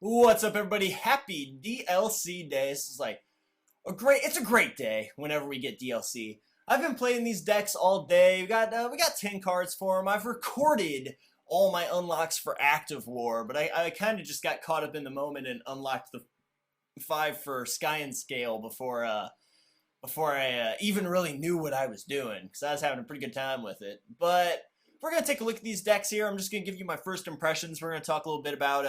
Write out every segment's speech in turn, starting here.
What's up, everybody? Happy DLC day. This is like it's a great day whenever we get DLC. I've been playing these decks all day. We got 10 cards for them. I've recorded all my unlocks for Active War, but I kind of just got caught up in the moment and unlocked the 5 for Sky and Scale before I even really knew what I was doing, because I was having a pretty good time with it. But we're going to take a look at these decks here. I'm just going to give you my first impressions. We're going to talk a little bit about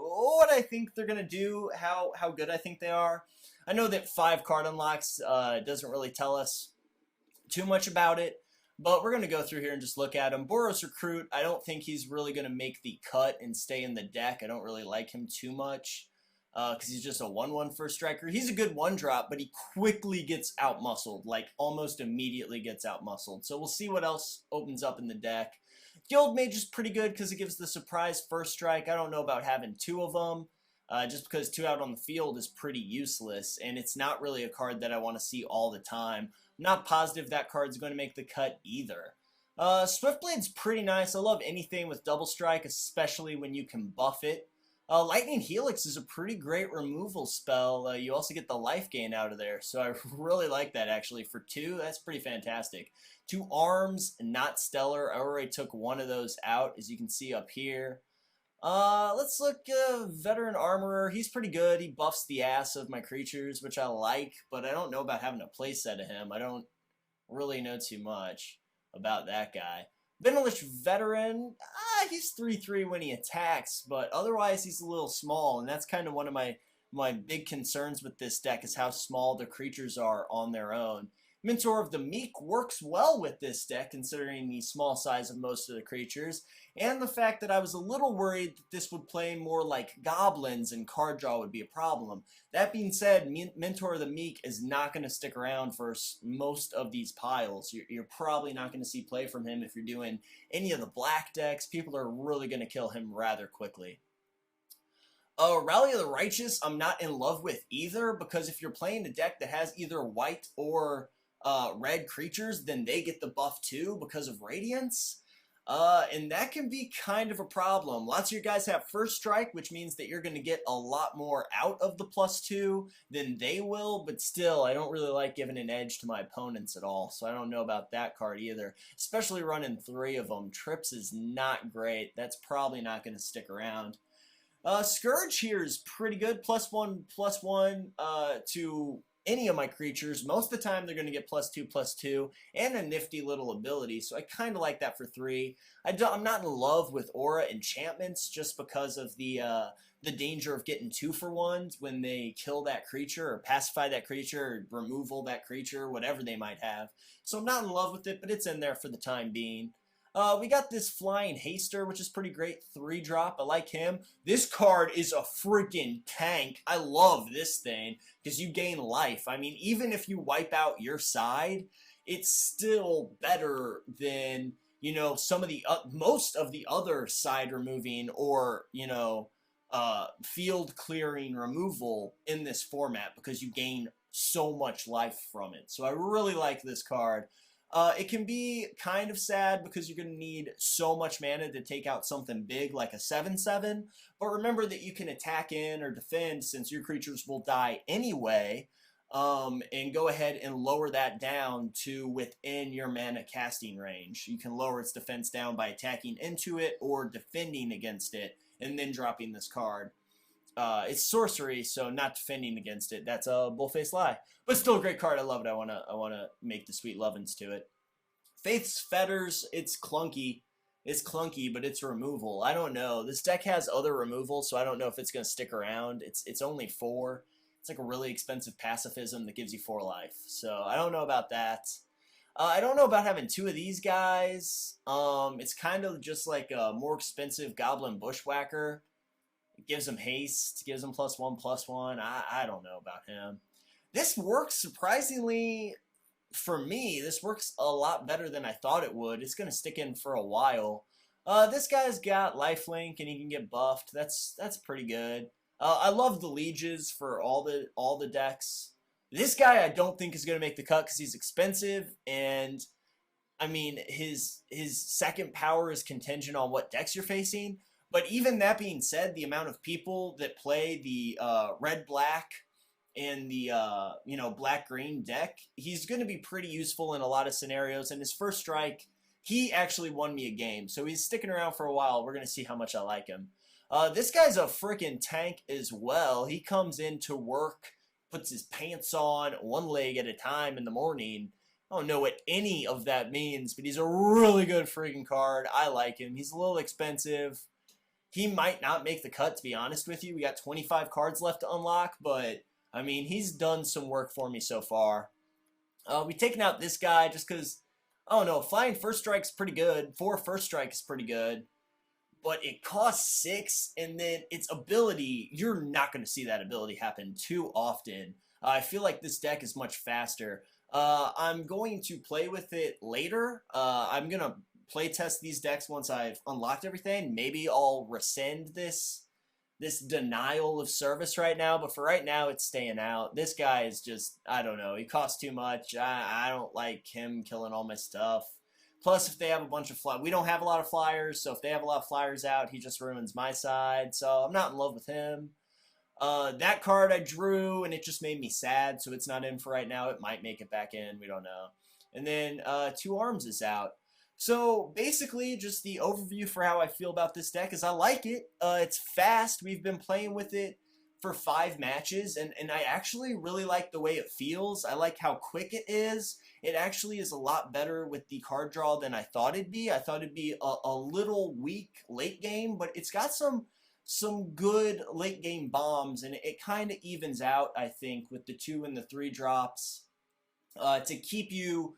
what I think they're going to do, how good I think they are. I know that 5 card unlocks doesn't really tell us too much about it, but we're going to go through here and just look at him. Boros Recruit, I don't think he's really going to make the cut and stay in the deck. I don't really like him too much because he's just a 1/1 first striker. He's a good 1-drop, but he quickly gets out-muscled, like almost immediately gets out-muscled. So we'll see what else opens up in the deck. Guild Mage is pretty good because it gives the surprise first strike. I don't know about having 2 of them, just because 2 out on the field is pretty useless, and it's not really a card that I want to see all the time. I'm not positive that card's going to make the cut either. Swiftblade's pretty nice. I love anything with double strike, especially when you can buff it. Lightning Helix is a pretty great removal spell. You also get the life gain out of there, so I really like that actually. For 2, that's pretty fantastic. 2 arms, not stellar. I already took 1 of those out, as you can see up here. Let's look Veteran Armorer. He's pretty good. He buffs the ass of my creatures, which I like, but I don't know about having a playset of him. I don't really know too much about that guy. Venalish Veteran, he's 3/3 when he attacks, but otherwise he's a little small, and that's kind of one of my big concerns with this deck is how small the creatures are on their own. Mentor of the Meek works well with this deck, considering the small size of most of the creatures, and the fact that I was a little worried that this would play more like goblins and card draw would be a problem. That being said, Mentor of the Meek is not going to stick around for most of these piles. You're probably not going to see play from him if you're doing any of the black decks. People are really going to kill him rather quickly. Rally of the Righteous, I'm not in love with either, because if you're playing a deck that has either white or red creatures, then they get the buff too because of Radiance. And that can be kind of a problem. Lots of your guys have first strike, which means that you're going to get a lot more out of the +2 than they will, but still, I don't really like giving an edge to my opponents at all, so I don't know about that card either. Especially running 3 of them. Trips is not great. That's probably not going to stick around. Scourge here is pretty good. +1/+1 to any of my creatures. Most of the time they're going to get +2/+2 and a nifty little ability, so I kind of like that for 3. I'm not in love with aura enchantments just because of the danger of getting 2-for-1s when they kill that creature or pacify that creature or removal that creature, whatever they might have. So I'm not in love with it, but it's in there for the time being. We got this Flying Haster, which is pretty great. 3-drop. I like him. This card is a freaking tank. I love this thing because you gain life. I mean, even if you wipe out your side, it's still better than, you know, some of the most of the other side removing or, you know, field clearing removal in this format because you gain so much life from it. So I really like this card. It can be kind of sad because you're going to need so much mana to take out something big like a 7/7, but remember that you can attack in or defend since your creatures will die anyway, and go ahead and lower that down to within your mana casting range. You can lower its defense down by attacking into it or defending against it and then dropping this card. It's sorcery, so not defending against it. That's a bullface lie. But still a great card. I love it. I wanna make the sweet lovin's to it. Faith's Fetters, it's clunky. It's clunky, but it's removal. I don't know. This deck has other removal, so I don't know if it's gonna stick around. It's only 4. It's like a really expensive pacifism that gives you 4 life. So I don't know about that. I don't know about having 2 of these guys. It's kind of just like a more expensive Goblin Bushwhacker. It gives him haste, gives him +1/+1. I don't know about him. This works surprisingly for me. This works a lot better than I thought it would. It's going to stick in for a while. This guy's got lifelink and he can get buffed. That's pretty good. I love the lieges for all the decks. This guy I don't think is going to make the cut because he's expensive, and I mean his second power is contingent on what decks you're facing. But even that being said, the amount of people that play the red-black and the black-green deck, he's going to be pretty useful in a lot of scenarios. And his first strike, he actually won me a game, so he's sticking around for a while. We're going to see how much I like him. This guy's a freaking tank as well. He comes in to work, puts his pants on one leg at a time in the morning. I don't know what any of that means, but he's a really good freaking card. I like him. He's a little expensive. He might not make the cut, to be honest with you. We got 25 cards left to unlock, but, I mean, he's done some work for me so far. We've taken out this guy just because, I don't know, flying first strike's pretty good. 4 first strike is pretty good. But it costs 6, and then its ability, you're not going to see that ability happen too often. I feel like this deck is much faster. I'm going to play with it later. I'm going to play test these decks once I've unlocked everything. Maybe I'll rescind this denial of service right now, but for right now, it's staying out. This guy is just, I don't know, he costs too much. I don't like him killing all my stuff. Plus, if they have a bunch of flyers, we don't have a lot of flyers, so if they have a lot of flyers out, he just ruins my side, so I'm not in love with him. That card I drew, and it just made me sad, so it's not in for right now. It might make it back in, we don't know. And then 2 Arms is out. So basically, just the overview for how I feel about this deck is I like it. It's fast. We've been playing with it for 5 matches, and I actually really like the way it feels. I like how quick it is. It actually is a lot better with the card draw than I thought it'd be. I thought it'd be a little weak late game, but it's got some good late game bombs, and it kind of evens out, I think, with the 2 and the 3 drops to keep you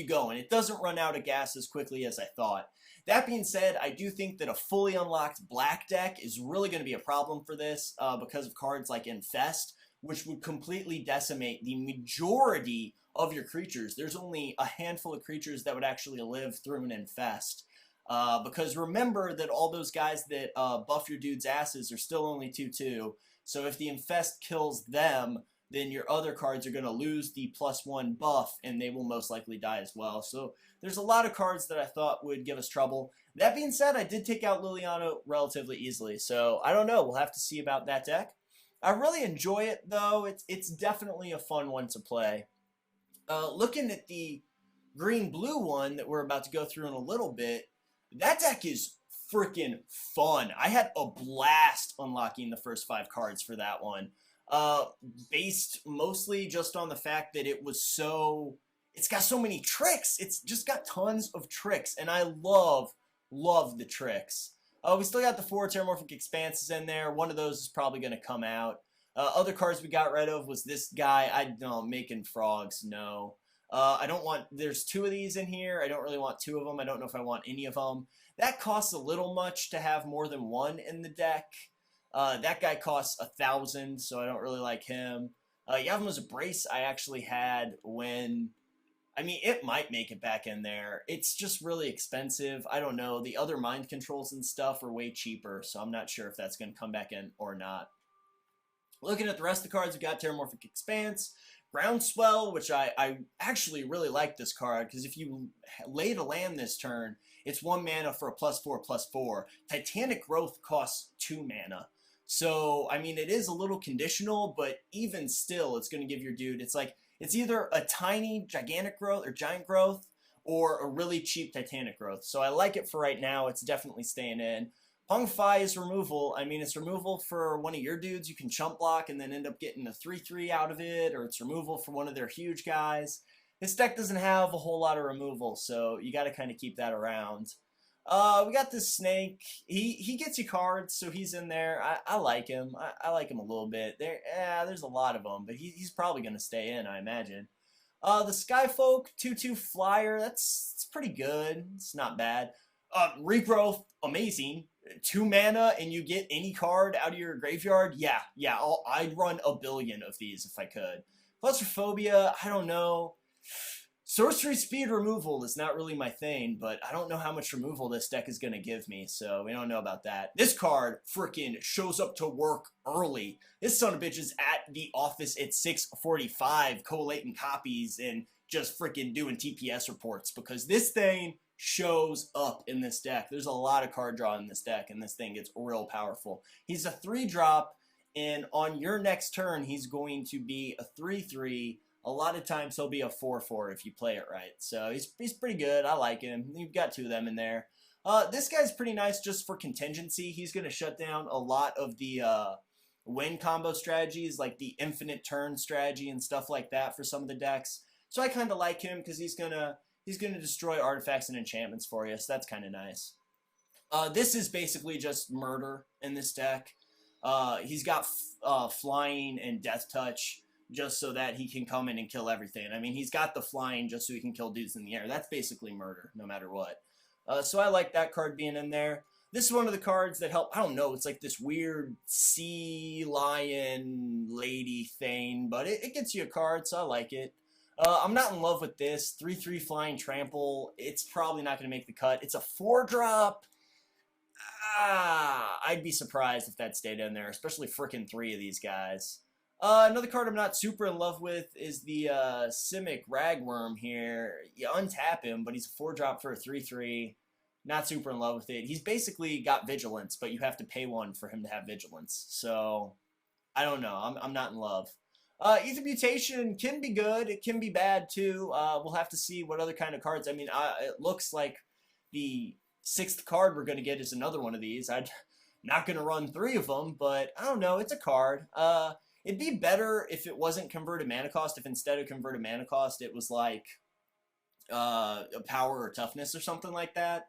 going. It doesn't run out of gas as quickly as I thought. That being said, I do think that a fully unlocked black deck is really going to be a problem for this because of cards like Infest, which would completely decimate the majority of your creatures. There's only a handful of creatures that would actually live through an Infest. Because remember that all those guys that buff your dude's asses are still only 2/2. So if the Infest kills them, then your other cards are going to lose the +1 buff, and they will most likely die as well. So there's a lot of cards that I thought would give us trouble. That being said, I did take out Liliana relatively easily, so I don't know. We'll have to see about that deck. I really enjoy it, though. It's definitely a fun one to play. Looking at the green-blue one that we're about to go through in a little bit, that deck is freaking fun. I had a blast unlocking the first 5 cards for that one. Based mostly just on the fact that it's got so many tricks. It's just got tons of tricks, and I love the tricks. We still got the 4 Terramorphic Expanses in there. One of those is probably going to come out. Other cards we got rid of was this guy. I don't, making frogs, no. I don't want, there's 2 of these in here. I don't really want 2 of them. I don't know if I want any of them. That costs a little much to have more than 1 in the deck. That guy costs 1,000, so I don't really like him. Yavim's Brace I actually had when, I mean, it might make it back in there. It's just really expensive. I don't know. The other mind controls and stuff are way cheaper, so I'm not sure if that's going to come back in or not. Looking at the rest of the cards, we got Terramorphic Expanse, Groundswell, which I actually really like this card, because if you lay to land this turn, it's 1 mana for a +4/+4. Titanic Growth costs 2 mana. So, I mean, it is a little conditional, but even still, it's going to give your dude, it's either a tiny gigantic growth or giant growth, or a really cheap Titanic Growth. So I like it for right now. It's definitely staying in. Hung Fi is removal. I mean, it's removal for one of your dudes. You can chump block and then end up getting a 3/3 out of it, or it's removal for one of their huge guys. This deck doesn't have a whole lot of removal, so you got to kind of keep that around. We got this Snake. He gets you cards, so he's in there. I like him. I like him a little bit. There's a lot of them, but he's probably going to stay in, I imagine. The Skyfolk 2/2 flyer, it's pretty good. It's not bad. Regrowth, amazing. 2 mana and you get any card out of your graveyard. Yeah, I'd run a billion of these if I could. Claustrophobia, I don't know. Sorcery speed removal is not really my thing, but I don't know how much removal this deck is going to give me, so we don't know about that. This card freaking shows up to work early. This son of a bitch is at the office at 6:45, collating copies and just freaking doing TPS reports, because this thing shows up in this deck. There's a lot of card draw in this deck, and this thing gets real powerful. He's a 3-drop, and on your next turn, he's going to be a 3/3. A lot of times he'll be a 4/4 if you play it right. So he's pretty good. I like him. You've got 2 of them in there. This guy's pretty nice just for contingency. He's going to shut down a lot of the win combo strategies, like the infinite turn strategy and stuff like that for some of the decks. So I kind of like him because he's gonna destroy artifacts and enchantments for you. So that's kind of nice. This is basically just murder in this deck. He's got flying and death touch just so that he can come in and kill everything. I mean, he's got the flying just so he can kill dudes in the air. That's basically murder, no matter what. So I like that card being in there. This is one of the cards that help. I don't know. It's like this weird sea lion lady thing, but it gets you a card, so I like it. I'm not in love with this. 3/3 flying trample. It's probably not going to make the cut. It's a 4-drop. I'd be surprised if that stayed in there, especially frickin' 3 of these guys. Another card I'm not super in love with is the Simic Ragworm here. You untap him, but he's a 4-drop for a 3/3. Not super in love with it. He's basically got Vigilance, but you have to pay 1 for him to have Vigilance. So, I don't know. I'm not in love. Ether Mutation can be good. It can be bad, too. We'll have to see what other kind of cards. I mean, it looks like the 6th card we're going to get is another one of these. I'm not going to run 3 of them, but I don't know. It's a card. It'd be better if it wasn't converted mana cost, if instead of converted mana cost, it was like a power or toughness or something like that.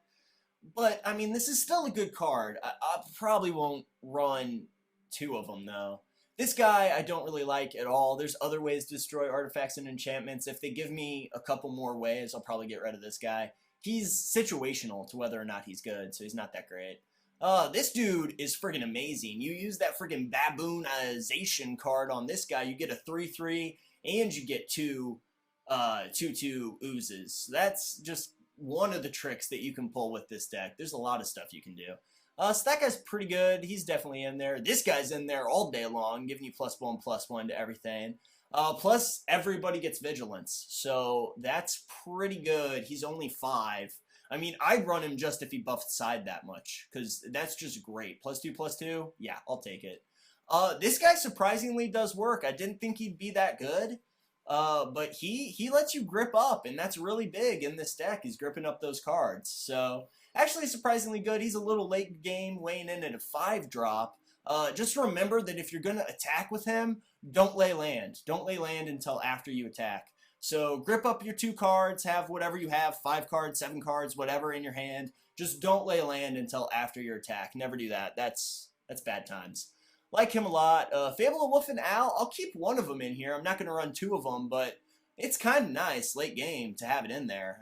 But, I mean, this is still a good card. I probably won't run 2 of them, though. This guy I don't really like at all. There's other ways to destroy artifacts and enchantments. If they give me a couple more ways, I'll probably get rid of this guy. He's situational to whether or not he's good, so he's not that great. This dude is friggin' amazing. You use that friggin' baboonization card on this guy, you get a 3/3, and you get 2 oozes. That's just one of the tricks that you can pull with this deck. There's a lot of stuff you can do. So that guy's pretty good. He's definitely in there. This guy's in there all day long, giving you +1/+1 to everything. Plus, everybody gets Vigilance, so that's pretty good. He's only 5. I mean, I'd run him just if he buffed side that much, because that's just great. +2/+2? Yeah, I'll take it. This guy surprisingly does work. I didn't think he'd be that good, but he lets you grip up, and that's really big in this deck. He's gripping up those cards. So, actually surprisingly good. He's a little late game, weighing in at a 5-drop. Just remember that if you're going to attack with him, don't lay land. Don't lay land until after you attack. So grip up your 2 cards, have whatever you have, 5 cards, 7 cards, whatever in your hand. Just don't lay land until after your attack. Never do that. That's bad times. Like him a lot. Fable of Wolf and Owl, I'll keep 1 of them in here. I'm not going to run 2 of them, but it's kind of nice late game to have it in there.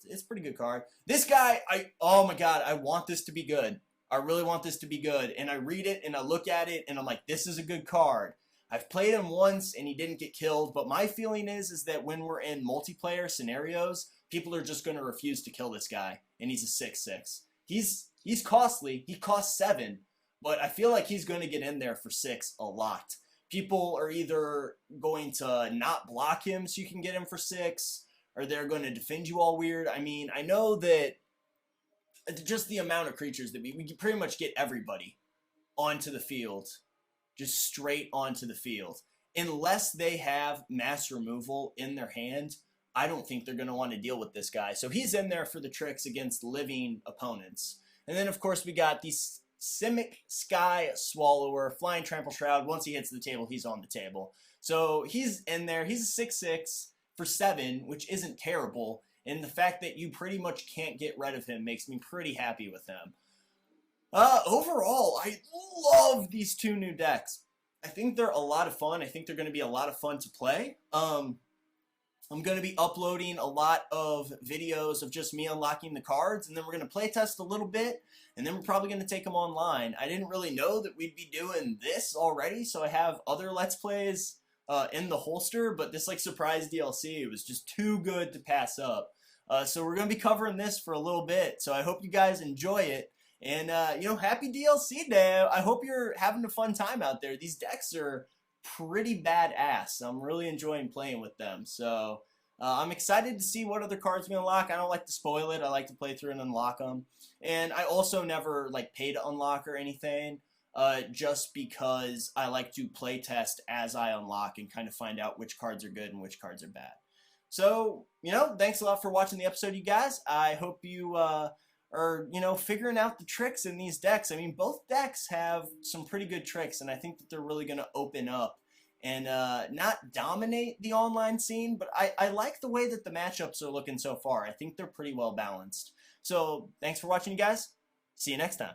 It's a pretty good card. This guy, oh my god, I want this to be good. I really want this to be good. And I read it and I look at it and I'm like, this is a good card. I've played him once and he didn't get killed, but my feeling is that when we're in multiplayer scenarios, people are just going to refuse to kill this guy, and he's a 6/6. He's costly. He costs 7, but I feel like he's going to get in there for 6 a lot. People are either going to not block him so you can get him for 6, or they're going to defend you all weird. I mean, I know that just the amount of creatures that we can pretty much get everybody onto the field. Just straight onto the field. Unless they have mass removal in their hand, I don't think they're going to want to deal with this guy. So he's in there for the tricks against living opponents. And then, of course, we got the Simic Sky Swallower, Flying Trample Shroud. Once he hits the table, he's on the table. So he's in there. He's a 6/6 for 7, which isn't terrible. And the fact that you pretty much can't get rid of him makes me pretty happy with him. Overall, I love these 2 new decks. I think they're a lot of fun. I think they're going to be a lot of fun to play. I'm going to be uploading a lot of videos of just me unlocking the cards, and then we're going to play test a little bit, and then we're probably going to take them online. I didn't really know that we'd be doing this already, so I have other Let's Plays in the holster, but this like surprise DLC, it was just too good to pass up. So we're going to be covering this for a little bit, so I hope you guys enjoy it. And, happy DLC day. I hope you're having a fun time out there. These decks are pretty badass. I'm really enjoying playing with them. So, I'm excited to see what other cards we unlock. I don't like to spoil it. I like to play through and unlock them. And I also never like pay to unlock or anything, just because I like to play test as I unlock and kind of find out which cards are good and which cards are bad. So, thanks a lot for watching the episode, you guys. I hope you are, figuring out the tricks in these decks. I mean, both decks have some pretty good tricks, and I think that they're really going to open up and not dominate the online scene, but I like the way that the matchups are looking so far. I think they're pretty well balanced. So, thanks for watching, you guys. See you next time.